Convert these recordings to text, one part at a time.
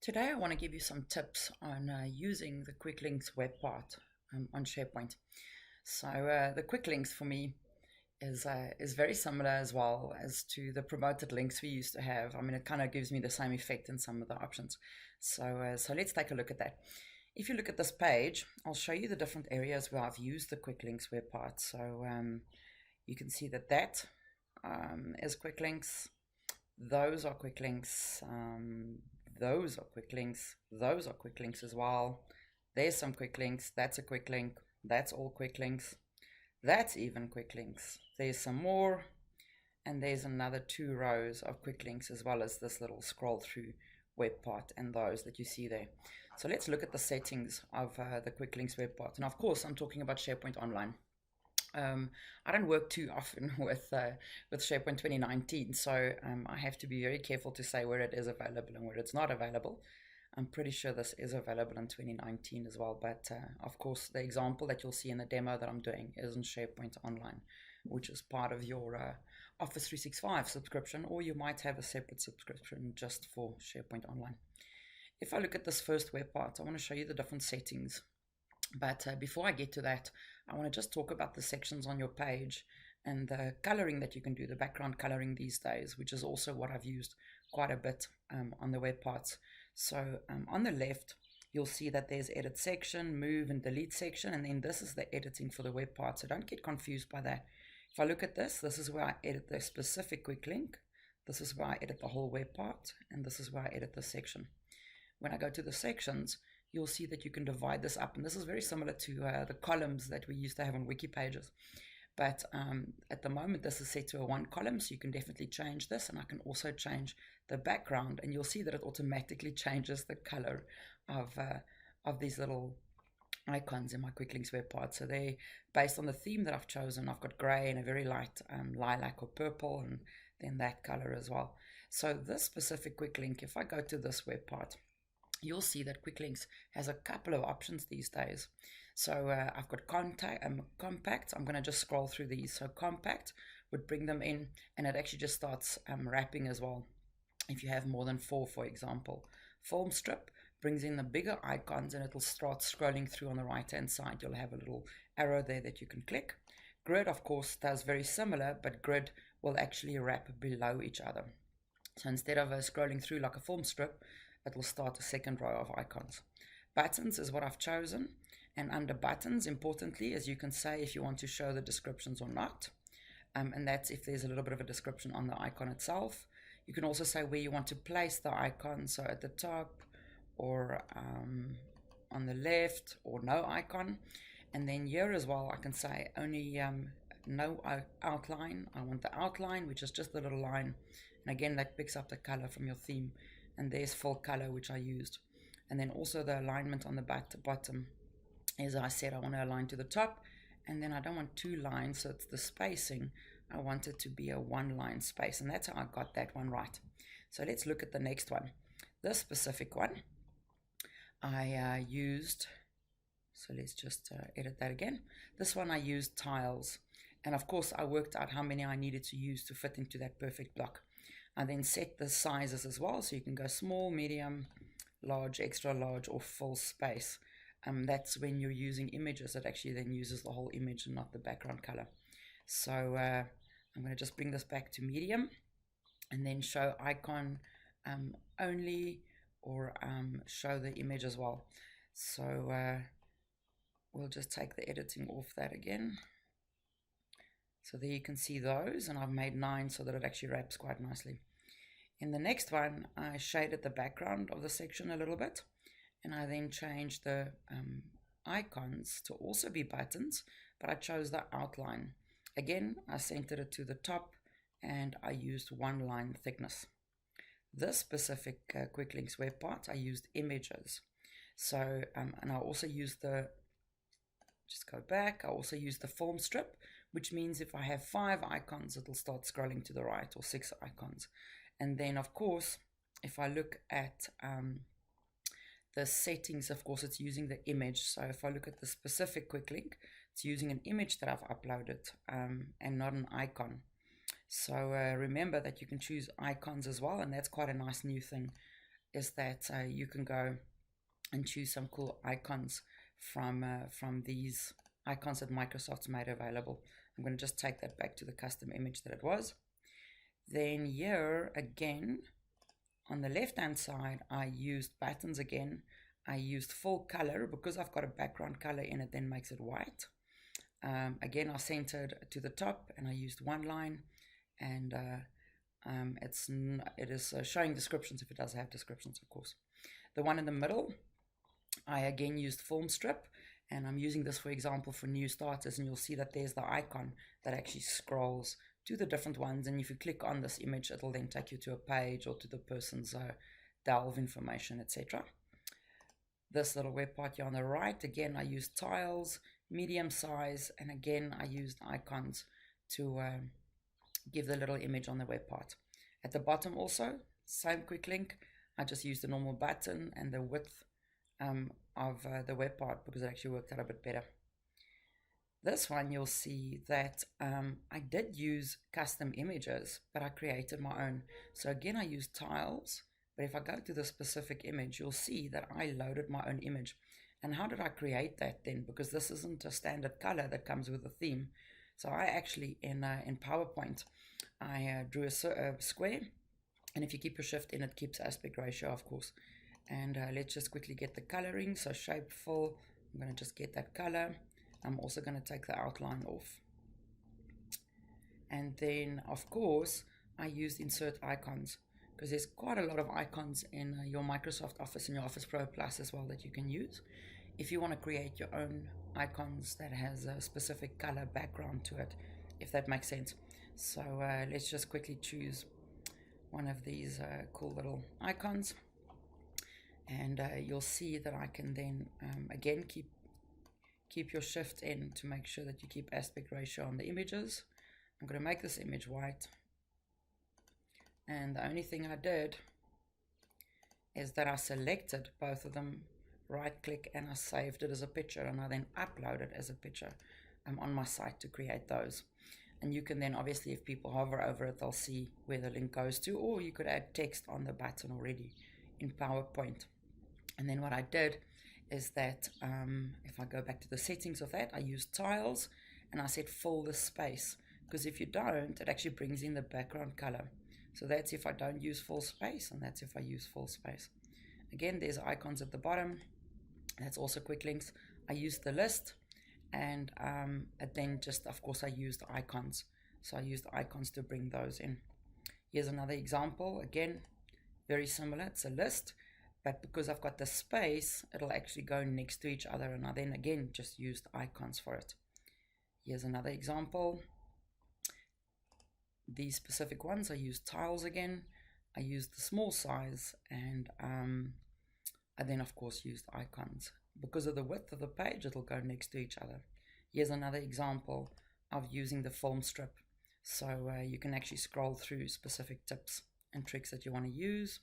Today I want to give you some tips on using the quick links web part on SharePoint. So the quick links for me is very similar as well as to the promoted links we used to have. I mean, it kind of gives me the same effect in some of the options. So let's take a look at that. If you look at this page, I'll show you the different areas where I've used the quick links web part. So you can see that is quick links. Those are quick links. Those are quick links. Those are quick links as well. There's some quick links. That's a quick link. That's all quick links. That's even quick links. There's some more. And there's another 2 rows of quick links as well as this little scroll through web part and those that you see there. So let's look at the settings of the quick links web part. And of course, I'm talking about SharePoint Online. I don't work too often with SharePoint 2019, so I have to be very careful to say where it is available and where it's not available. I'm pretty sure this is available in 2019 as well, but of course the example that you'll see in the demo that I'm doing is in SharePoint Online, which is part of your Office 365 subscription, or you might have a separate subscription just for SharePoint Online. If I look at this first web part, I want to show you the different settings. But before I get to that, I want to just talk about the sections on your page and the coloring that you can do, the background coloring these days, which is also what I've used quite a bit on the web parts. So on the left, you'll see that there's edit section, move and delete section, and then this is the editing for the web part. So don't get confused by that. If I look at this is where I edit the specific quick link. This is where I edit the whole web part, and this is where I edit the section. When I go to the sections, you'll see that you can divide this up. And this is very similar to the columns that we used to have on wiki pages. But at the moment, this is set to a 1 column, so you can definitely change this. And I can also change the background, and you'll see that it automatically changes the color of these little icons in my quick links web part. So they're based on the theme that I've chosen. I've got gray and a very light lilac or purple, and then that color as well. So this specific quick link, if I go to this web part, you'll see that quick links has a couple of options these days. So I've got compact. I'm going to just scroll through these. So compact would bring them in, and it actually just starts wrapping as well if you have more than 4, for example. Form strip brings in the bigger icons, and it'll start scrolling through on the right hand side. You'll have a little arrow there that you can click. Grid, of course, does very similar, but grid will actually wrap below each other. So instead of scrolling through like a form strip, it will start a second row of icons. Buttons is what I've chosen, and under buttons, importantly, as you can say if you want to show the descriptions or not, and that's if there's a little bit of a description on the icon itself. You can also say where you want to place the icon, so at the top or on the left, or no icon. And then here as well, I can say only no outline. I want the outline, which is just the little line, and again that picks up the color from your theme. And there's full color, which I used. And then also the alignment on the bottom, as I said, I want to align to the top, and then I don't want 2 lines, so it's the spacing. I want it to be a 1-line space, and that's how I got that one right. So let's look at the next one. This specific one I used, so let's just edit that again. This one I used tiles, and of course I worked out how many I needed to use to fit into that perfect block. I then set the sizes as well, so you can go small, medium, large, extra large, or full space. That's when you're using images. It actually then uses the whole image and not the background color. So I'm going to just bring this back to medium, and then show icon only, or show the image as well. So we'll just take the editing off that again. So there you can see those, and I've made 9 so that it actually wraps quite nicely. In the next one, I shaded the background of the section a little bit, and I then changed the icons to also be buttons, but I chose the outline. Again, I centered it to the top, and I used 1 line thickness. This specific quick links web part, I used images. So, and I also used just go back, I also used the form strip, which means if I have 5 icons, it'll start scrolling to the right, or 6 icons. And then, of course, if I look at the settings, of course, it's using the image. So if I look at the specific quick link, it's using an image that I've uploaded and not an icon. So remember that you can choose icons as well, and that's quite a nice new thing is that you can go and choose some cool icons from these icons that Microsoft's made available. I'm going to just take that back to the custom image that it was. Then here again, on the left hand side, I used buttons again. I used full color because I've got a background color in it, then makes it white. Again, I centered to the top and I used one line, and it is showing descriptions if it does have descriptions, of course. The one in the middle, I again used film strip, and I'm using this, for example, for new starters, and you'll see that there's the icon that actually scrolls to the different ones, and if you click on this image, it'll then take you to a page or to the person's delve information, etc. This little web part here on the right, again, I used tiles, medium size, and again, I used icons to give the little image on the web part. At the bottom also, same quick link, I just used the normal button and the width of the web part because it actually worked out a bit better. This one, you'll see that I did use custom images, but I created my own. So again, I used tiles, but if I go to the specific image, you'll see that I loaded my own image. And how did I create that then? Because this isn't a standard color that comes with a theme. So I actually, in PowerPoint, I drew a square, and if you keep your shift in, it keeps aspect ratio, of course. And let's just quickly get the coloring. So shape fill, I'm going to just get that color. I'm also going to take the outline off. And then, of course, I used insert icons because there's quite a lot of icons in your Microsoft Office and your Office Pro Plus as well that you can use. If you want to create your own icons that has a specific color background to it, if that makes sense. So let's just quickly choose one of these cool little icons. And you'll see that I can then, again, keep your shift in to make sure that you keep aspect ratio on the images. I'm going to make this image white. And the only thing I did is that I selected both of them, right click, and I saved it as a picture, and I then upload it as a picture on my site to create those. And you can then, obviously, if people hover over it, they'll see where the link goes to, or you could add text on the button already in PowerPoint. And then what I did is that if I go back to the settings of that, I used tiles and I said fill the space, because if you don't, it actually brings in the background color. So that's if I don't use full space, and that's if I use full space. Again, there's icons at the bottom. That's also quick links. I used the list, and then just, of course, I used icons. So I used icons to bring those in. Here's another example. Again, very similar. It's a list. But because I've got the space, it'll actually go next to each other, and I then again just used icons for it. Here's another example. These specific ones, I used tiles again. I used the small size, and I then of course used icons. Because of the width of the page, it'll go next to each other. Here's another example of using the film strip. So you can actually scroll through specific tips and tricks that you want to use.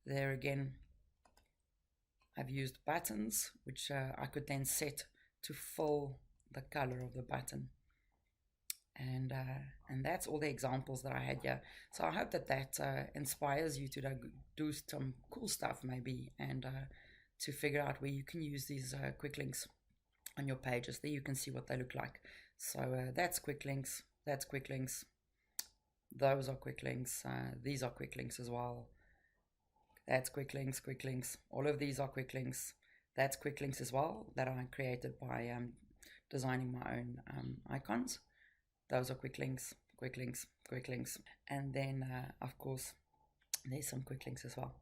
There again, I've used buttons, which I could then set to fill the color of the button. And that's all the examples that I had here. So I hope that inspires you to do some cool stuff maybe, and to figure out where you can use these quick links on your pages. There you can see what they look like. So that's quick links, that's quick links, those are quick links, these are quick links as well. That's quick links, all of these are quick links. That's quick links as well that I created by designing my own icons. Those are quick links. And then, of course, there's some quick links as well.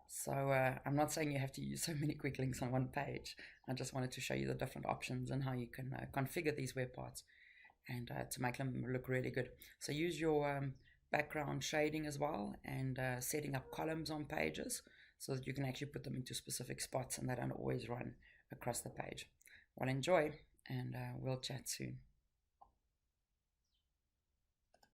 So I'm not saying you have to use so many quick links on one page. I just wanted to show you the different options and how you can configure these web parts and to make them look really good. So use your background shading as well, and setting up columns on pages so that you can actually put them into specific spots and they don't always run across the page. Well, enjoy, and we'll chat soon.